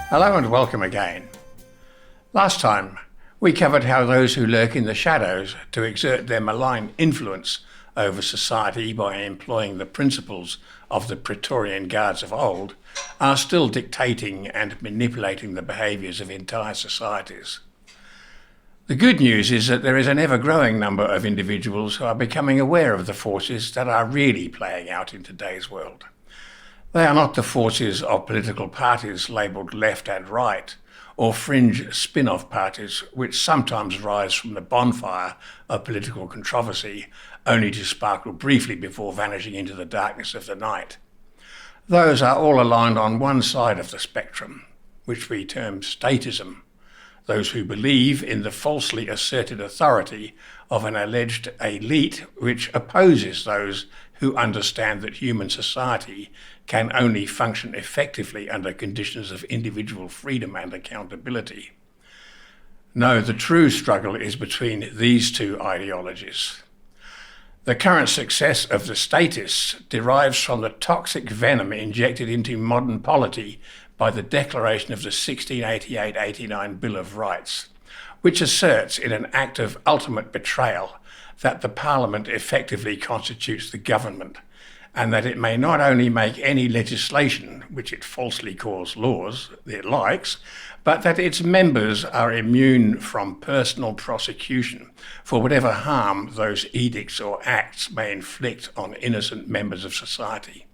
Hello and welcome again. Last time, we covered how those who lurk in the shadows to exert their malign influence over society by employing the principles of the Praetorian Guards of old are still dictating and manipulating the behaviours of entire societies. The good news is that there is an ever-growing number of individuals who are becoming aware of the forces that are really playing out in today's world. They are not the forces of political parties labelled left and right, or fringe spin-off parties which sometimes rise from the bonfire of political controversy only to sparkle briefly before vanishing into the darkness of the night. Those are all aligned on one side of the spectrum, which we term statism. Those who believe in the falsely asserted authority of an alleged elite which opposes those who understand that human society can only function effectively under conditions of individual freedom and accountability. No, the true struggle is between these two ideologies. The current success of the statists derives from the toxic venom injected into modern polity by the declaration of the 1688-89 Bill of Rights, which asserts in an act of ultimate betrayal that the Parliament effectively constitutes the government, and that it may not only make any legislation, which it falsely calls laws, it likes, but that its members are immune from personal prosecution for whatever harm those edicts or acts may inflict on innocent members of society.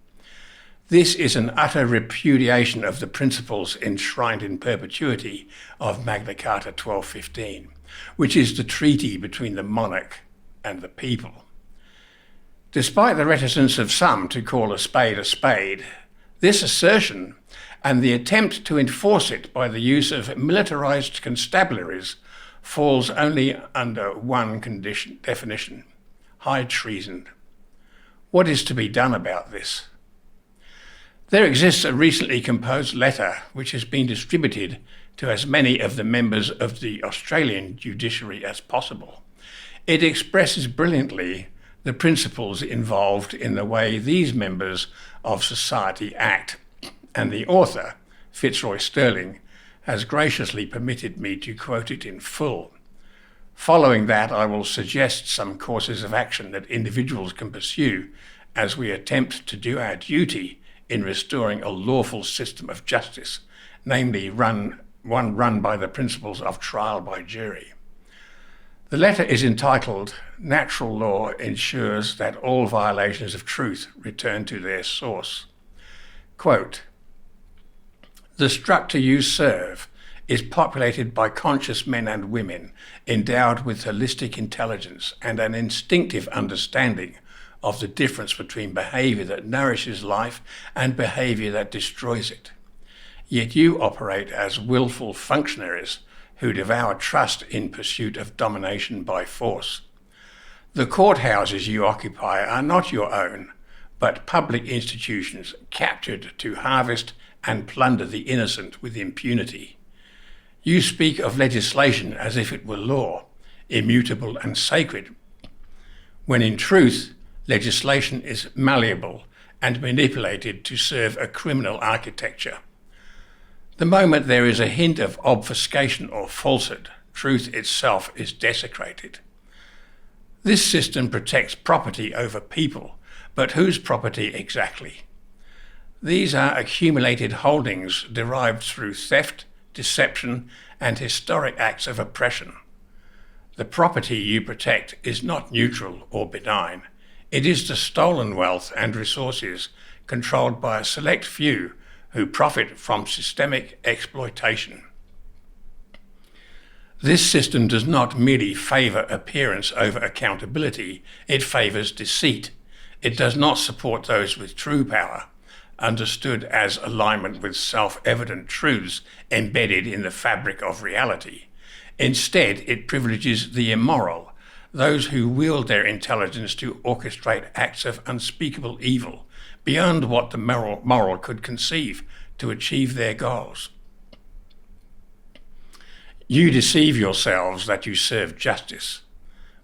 This is an utter repudiation of the principles enshrined in perpetuity of Magna Carta 1215, which is the treaty between the monarch and the people. Despite the reticence of some to call a spade, this assertion and the attempt to enforce it by the use of militarized constabularies falls only under one definition: high treason. What is to be done about this? There exists a recently composed letter which has been distributed to as many of the members of the Australian judiciary as possible. It expresses brilliantly the principles involved in the way these members of society act, and the author, Fitzroy Sterling, has graciously permitted me to quote it in full. Following that, I will suggest some courses of action that individuals can pursue as we attempt to do our duty in restoring a lawful system of justice, namely one run by the principles of trial by jury. The letter is entitled, "Natural Law Ensures that All Violations of Truth Return to Their Source." Quote, "The structure you serve is populated by conscious men and women endowed with holistic intelligence and an instinctive understanding of the difference between behaviour that nourishes life and behaviour that destroys it. Yet you operate as willful functionaries who devour trust in pursuit of domination by force. The courthouses you occupy are not your own, but public institutions captured to harvest and plunder the innocent with impunity. You speak of legislation as if it were law, immutable and sacred, when in truth, legislation is malleable and manipulated to serve a criminal architecture. The moment there is a hint of obfuscation or falsehood, truth itself is desecrated. This system protects property over people, but whose property exactly? These are accumulated holdings derived through theft, deception, and historic acts of oppression. The property you protect is not neutral or benign. It is the stolen wealth and resources controlled by a select few who profit from systemic exploitation. This system does not merely favour appearance over accountability, it favours deceit. It does not support those with true power, understood as alignment with self-evident truths embedded in the fabric of reality. Instead, it privileges the immoral, those who wield their intelligence to orchestrate acts of unspeakable evil beyond what the moral could conceive to achieve their goals. You deceive yourselves that you serve justice,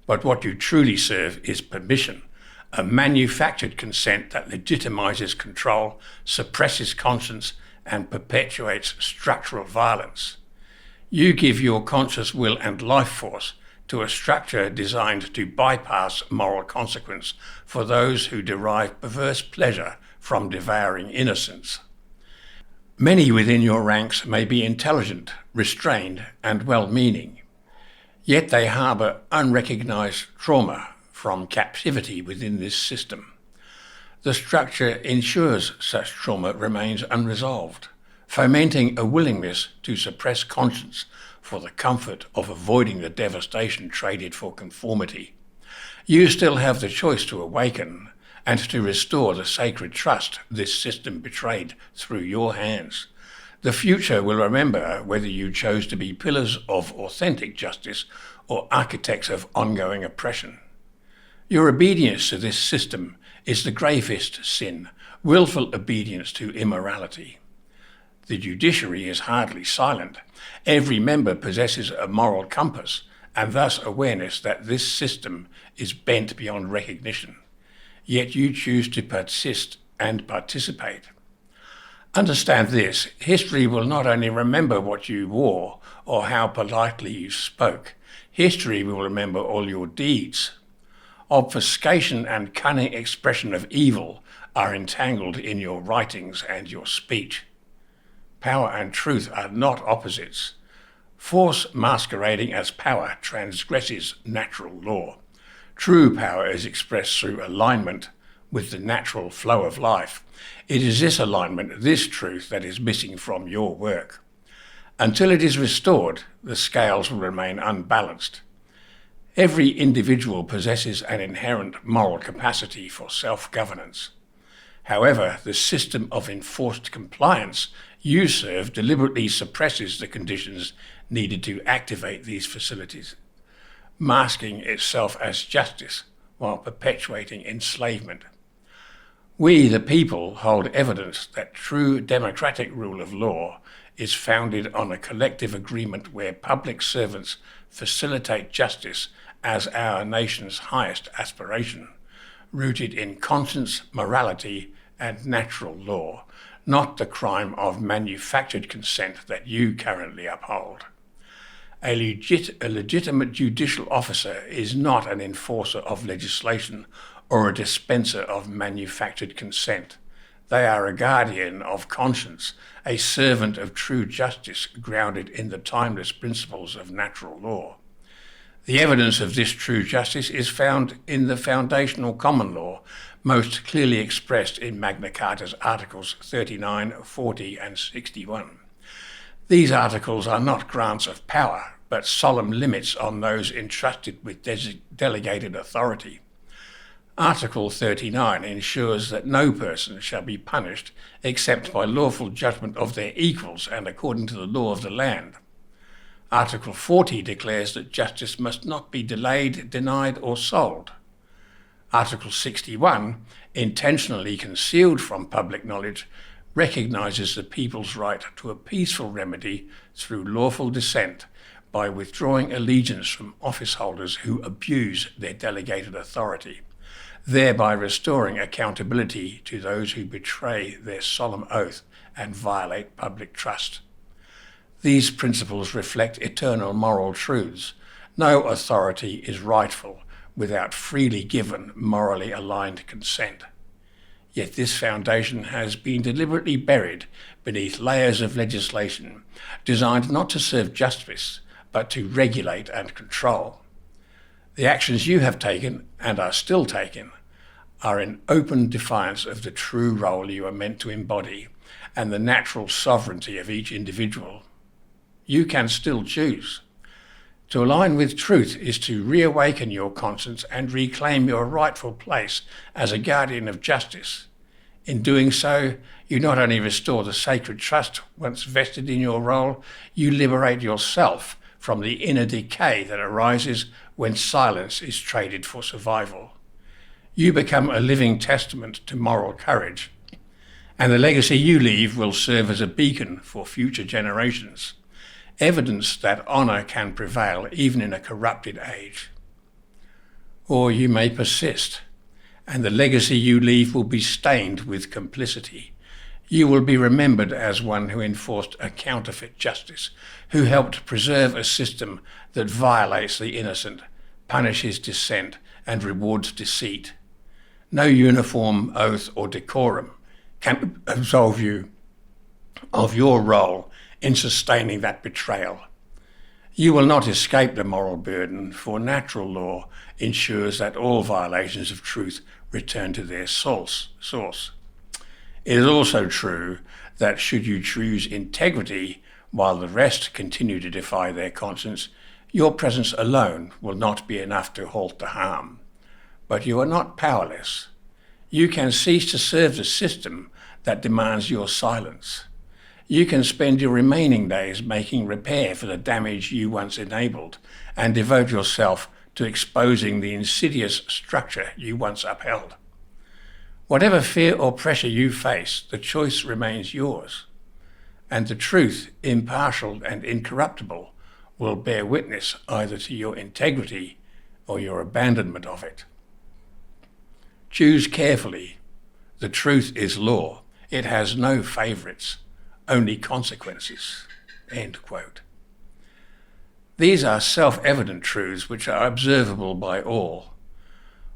but what you truly serve is permission, a manufactured consent that legitimizes control, suppresses conscience, and perpetuates structural violence. You give your conscious will and life force to a structure designed to bypass moral consequence for those who derive perverse pleasure from devouring innocence. Many within your ranks may be intelligent, restrained, and well-meaning, yet they harbour unrecognised trauma from captivity within this system. The structure ensures such trauma remains unresolved, fomenting a willingness to suppress conscience for the comfort of avoiding the devastation traded for conformity. You still have the choice to awaken and to restore the sacred trust this system betrayed through your hands. The future will remember whether you chose to be pillars of authentic justice or architects of ongoing oppression. Your obedience to this system is the gravest sin, willful obedience to immorality. The judiciary is hardly silent. Every member possesses a moral compass and thus awareness that this system is bent beyond recognition. Yet you choose to persist and participate. Understand this, history will not only remember what you wore or how politely you spoke, history will remember all your deeds. Obfuscation and cunning expression of evil are entangled in your writings and your speech. Power and truth are not opposites. Force masquerading as power transgresses natural law. True power is expressed through alignment with the natural flow of life. It is this alignment, this truth, that is missing from your work. Until it is restored, the scales will remain unbalanced. Every individual possesses an inherent moral capacity for self-governance. However, the system of enforced compliance you serve deliberately suppresses the conditions needed to activate these facilities, masking itself as justice while perpetuating enslavement. We, the people, hold evidence that true democratic rule of law is founded on a collective agreement where public servants facilitate justice as our nation's highest aspiration, rooted in conscience, morality, and natural law, not the crime of manufactured consent that you currently uphold. A legitimate judicial officer is not an enforcer of legislation or a dispenser of manufactured consent. They are a guardian of conscience, a servant of true justice grounded in the timeless principles of natural law. The evidence of this true justice is found in the foundational common law, most clearly expressed in Magna Carta's Articles 39, 40, and 61. These articles are not grants of power, but solemn limits on those entrusted with delegated authority. Article 39 ensures that no person shall be punished except by lawful judgment of their equals and according to the law of the land. Article 40 declares that justice must not be delayed, denied, or sold. Article 61, intentionally concealed from public knowledge, recognises the people's right to a peaceful remedy through lawful dissent by withdrawing allegiance from office holders who abuse their delegated authority, thereby restoring accountability to those who betray their solemn oath and violate public trust. These principles reflect eternal moral truths. No authority is rightful without freely given, morally aligned consent. Yet this foundation has been deliberately buried beneath layers of legislation designed not to serve justice, but to regulate and control. The actions you have taken, and are still taking, are in open defiance of the true role you are meant to embody and the natural sovereignty of each individual. You can still choose. To align with truth is to reawaken your conscience and reclaim your rightful place as a guardian of justice. In doing so, you not only restore the sacred trust once vested in your role, you liberate yourself from the inner decay that arises when silence is traded for survival. You become a living testament to moral courage, and the legacy you leave will serve as a beacon for future generations, evidence that honour can prevail even in a corrupted age. Or you may persist, and the legacy you leave will be stained with complicity. You will be remembered as one who enforced a counterfeit justice, who helped preserve a system that violates the innocent, punishes dissent, and rewards deceit. No uniform, oath, or decorum can absolve you of your role in sustaining that betrayal. You will not escape the moral burden, for natural law ensures that all violations of truth return to their source. It is also true that should you choose integrity while the rest continue to defy their conscience, your presence alone will not be enough to halt the harm. But you are not powerless. You can cease to serve the system that demands your silence. You can spend your remaining days making repair for the damage you once enabled and devote yourself to exposing the insidious structure you once upheld. Whatever fear or pressure you face, the choice remains yours, and the truth, impartial and incorruptible, will bear witness either to your integrity or your abandonment of it. Choose carefully. The truth is law. It has no favourites, only consequences." End quote. These are self-evident truths which are observable by all.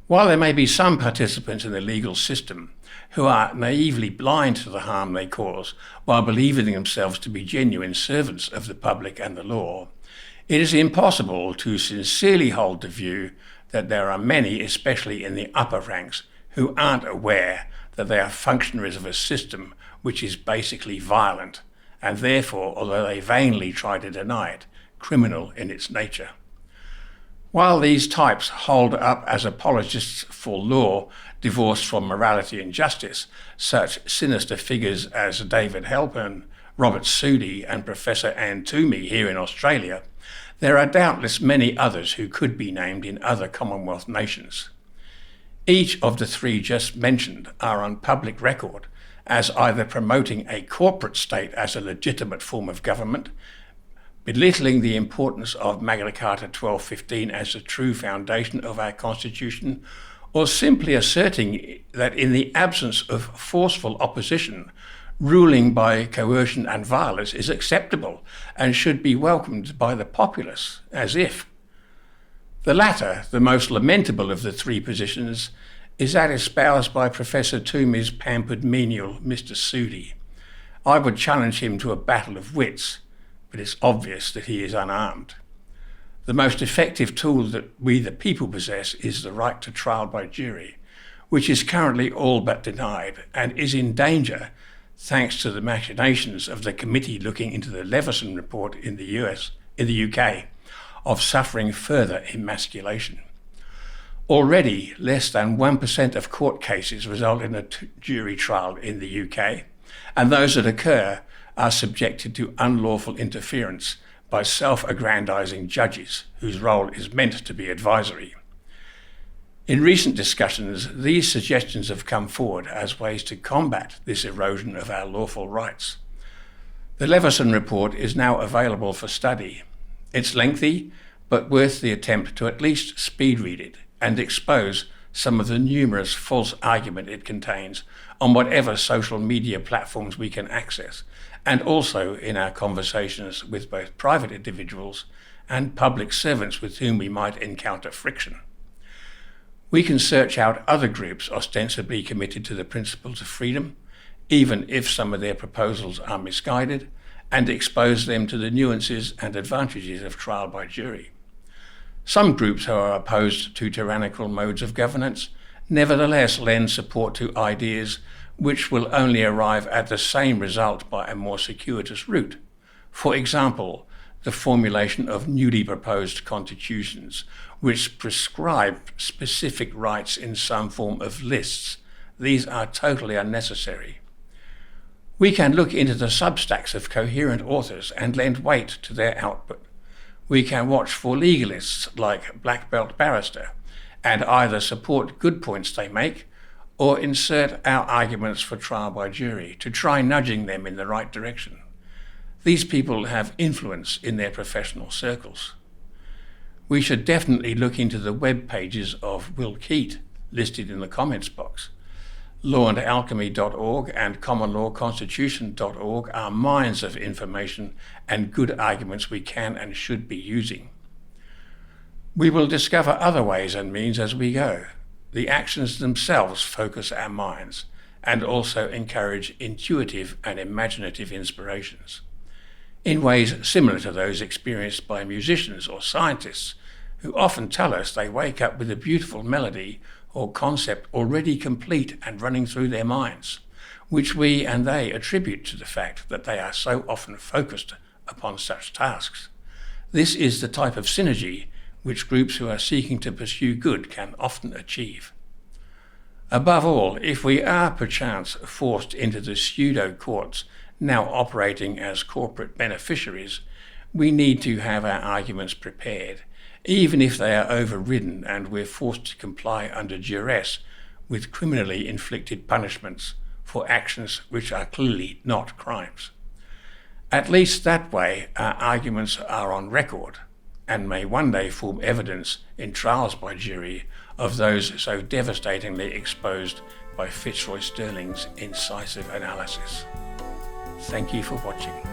While there may be some participants in the legal system who are naively blind to the harm they cause while believing themselves to be genuine servants of the public and the law, it is impossible to sincerely hold the view that there are many, especially in the upper ranks, who aren't aware that they are functionaries of a system which is basically violent and therefore, although they vainly try to deny it, criminal in its nature. While these types hold up as apologists for law divorced from morality and justice, such sinister figures as David Halpern, Robert Sudi and Professor Anne Toomey here in Australia, there are doubtless many others who could be named in other Commonwealth nations. Each of the three just mentioned are on public record as either promoting a corporate state as a legitimate form of government, belittling the importance of Magna Carta 1215 as the true foundation of our Constitution, or simply asserting that in the absence of forceful opposition, ruling by coercion and violence is acceptable and should be welcomed by the populace, as if. The latter, the most lamentable of the three positions, is that espoused by Professor Toomey's pampered menial, Mr. Sudi. I would challenge him to a battle of wits, but it's obvious that he is unarmed. The most effective tool that we the people possess is the right to trial by jury, which is currently all but denied and is in danger thanks to the machinations of the committee looking into the Leveson report in the UK, of suffering further emasculation. Already, less than 1% of court cases result in a jury trial in the UK, and those that occur are subjected to unlawful interference by self-aggrandizing judges whose role is meant to be advisory. In recent discussions, these suggestions have come forward as ways to combat this erosion of our lawful rights. The Leveson report is now available for study. It's lengthy, but worth the attempt to at least speed read it and expose some of the numerous false argument it contains on whatever social media platforms we can access, and also in our conversations with both private individuals and public servants with whom we might encounter friction. We can search out other groups ostensibly committed to the principles of freedom, even if some of their proposals are misguided, and expose them to the nuances and advantages of trial by jury. Some groups who are opposed to tyrannical modes of governance nevertheless lend support to ideas which will only arrive at the same result by a more circuitous route. For example, the formulation of newly proposed constitutions, which prescribe specific rights in some form of lists. These are totally unnecessary. We can look into the substacks of coherent authors and lend weight to their output. We can watch for legalists like Black Belt Barrister and either support good points they make or insert our arguments for trial by jury to try nudging them in the right direction. These people have influence in their professional circles. We should definitely look into the web pages of Will Keat, listed in the comments box. lawandalchemy.org and commonlawconstitution.org are mines of information and good arguments we can and should be using. We will discover other ways and means as we go. The actions themselves focus our minds and also encourage intuitive and imaginative inspirations, in ways similar to those experienced by musicians or scientists who often tell us they wake up with a beautiful melody or concept already complete and running through their minds, which we and they attribute to the fact that they are so often focused upon such tasks. This is the type of synergy which groups who are seeking to pursue good can often achieve. Above all, if we are perchance forced into the pseudo-courts now operating as corporate beneficiaries, we need to have our arguments prepared, even if they are overridden and we're forced to comply under duress with criminally inflicted punishments for actions which are clearly not crimes. At least that way our arguments are on record and may one day form evidence in trials by jury of those so devastatingly exposed by Fitzroy Sterling's incisive analysis. Thank you for watching.